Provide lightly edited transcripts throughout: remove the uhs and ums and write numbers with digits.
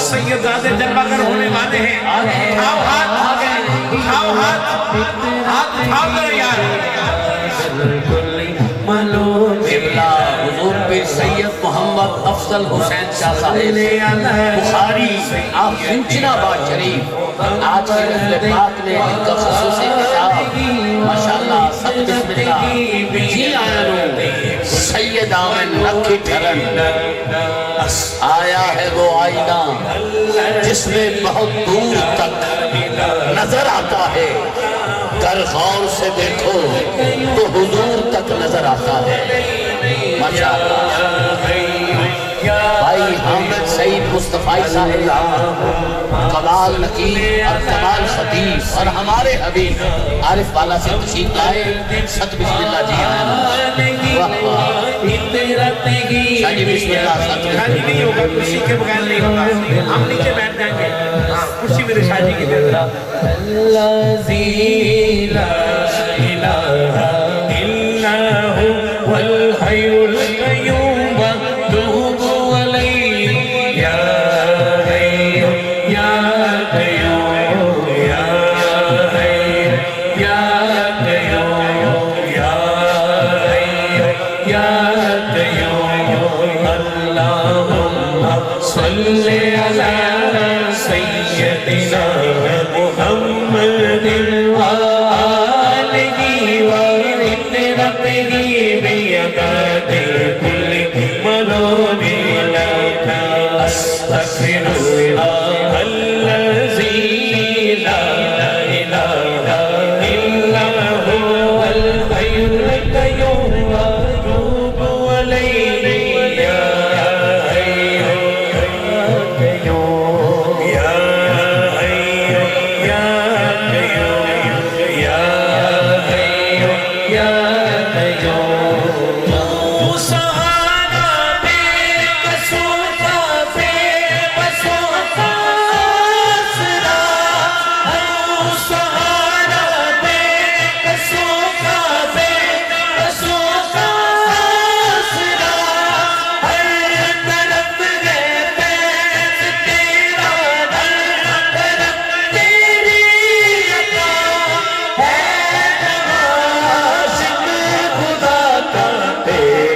سیدزادے جلوہ گر ہونے والے ہیں. اٹھاؤ ہاتھ, اٹھاؤ ہاتھ, ہاتھ اٹھاؤ ذرا یار. قبلہ حضور پہ سید محمد افضل حسین شاہ صاحب بخاری آپ منچنا بات شریف آج کے نفل پاک نے ان کا خصوصی کتاب ماشاءاللہ سب بسم اللہ جی آئینوں سید آمن نکی ٹھرن آیا ہے وہ آئینہ جس میں بہت دور تک نظر آتا ہے, گر غور سے دیکھو تو حضور تک نظر آتا ہے. ماشاءاللہ بھائی حامد سعید مصطفی صاحب کمال نقیب اور کمال خطیب اور ہمارے حبیب عارف والا سے تشریف لائے. ست بسم اللہ جی آئینہ شاہ جی بسم اللہ ست شاہ جی نہیں ہوگا, کرسی کے بغیر نہیں ہوگا, ہم نیچے بیٹھ جائیں گے. کرسی میرے شاہ جی کی دے دیں. الذی لا الہ الا هو الحی القیوم واتوب الیہ یا حی یا قیوم یا حی یا قیوم یا حی یا قیوم. اللہم صلی علی سیدنا محمد وآلہ وعطرتہ بیعدد کل ملوم لک. استغفر اللہ الذی لا الہ الا هو الحی القیوم واتوب الیہ یا حی یا قیوم یا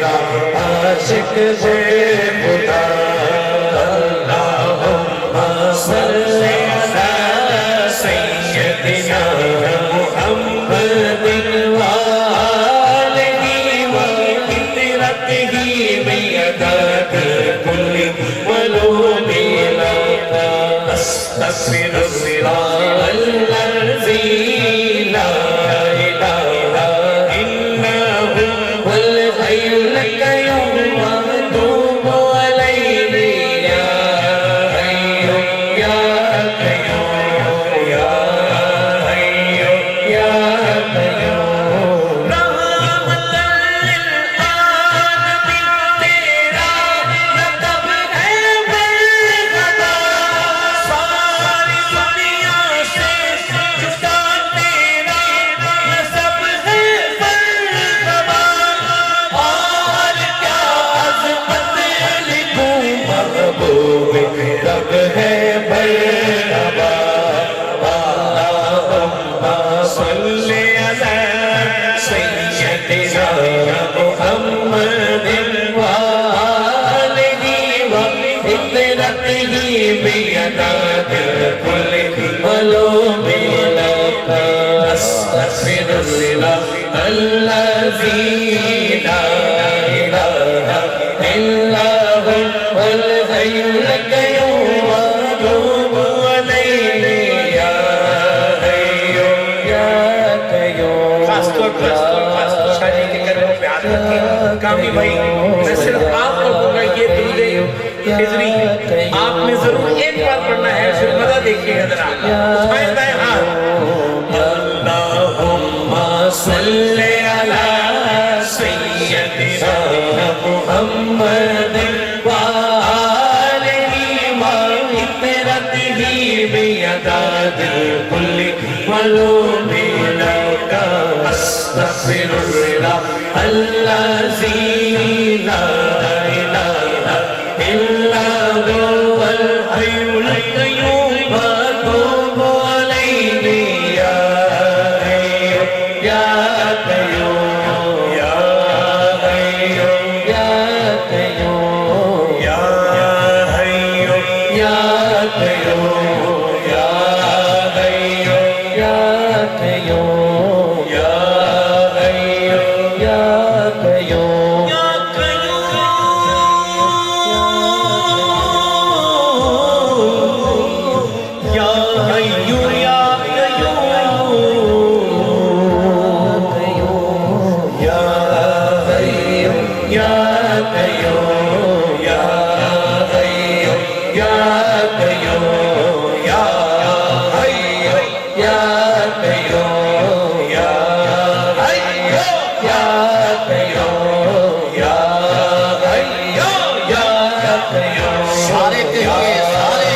عاشق سے خدا. اللہم صلی علی سیدنا محمد وآلہ وعطرتہ بیعدد کل ملوم لک. استغفر اللہ الذی لا الہ الا هو الحی القیوم واتوب الیہ یا حی یا قیوم یا حی یا قیوم. رحمت للعالمین تیرا لقب ہے برخدا, ساری دنیا سے جدا تیرا نسب ہے برخدا. اور کیا عظمت لکھوں محبوب رب ہے برخدا. اللہم صلی علی سیدنا محمد وآلہ وعطرتہ بیعدد کل ملوم لک. استغفر اللہ الذی لا الہ الا هو الحی القیوم واتوب الیہ یا حی یا قیوم. خاص طور پر شاہ جی کے کرموں پہ آدھا کی کامی بھائی, میں صرف آپ کو ہوگا یہ درود خضری آپ نے ضرور ایک بار پڑھنا ہے. پھر مدد دیکھیے ذرا, اٹھائیں دائیں ہاتھ. مداد الكل معلوم لك استغفر الله الذي لا اله الا هو الحي القيوم واتوب عليه يا حي يا قيوم يا حي يا قيوم يا حي يا قيوم يا حي يا قيوم يا حي يا قيوم يا قيوم يا حي يا قيوم يا حي يا قيوم يا حي يا قيوم يا حي يا قيوم يا حي يا قيوم يا حي يا قيوم سارے کے ہوئے سارے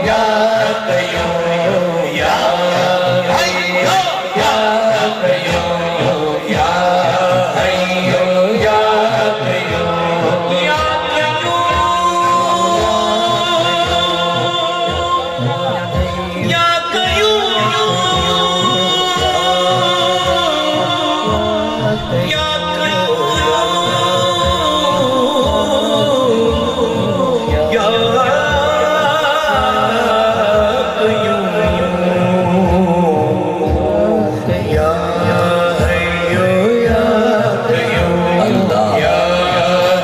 يا قيوم يا حي يا قيوم يا حي يا قيوم يا قيوم يا قيوم يا کیا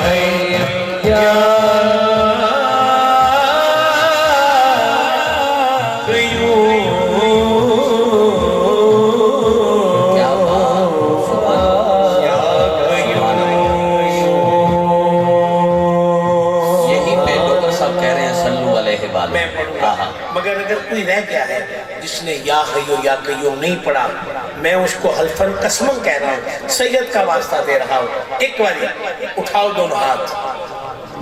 بات یہی پہ ڈاکٹر صاحب کہہ رہے ہیں صلو علیہ وآلہ میں پڑھوں گا مگر اگر کوئی رہ گیا ہے جس نے یا حیو یا قیوم نہیں پڑھا میں اس کو حلفاً قسماً کہہ رہا ہوں سید کا واسطہ دے رہا ہوں ایک باری اٹھاؤ دونوں ہاتھ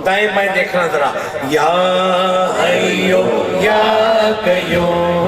دائیں بائیں دیکھنا ذرا یا حیو یا قیوم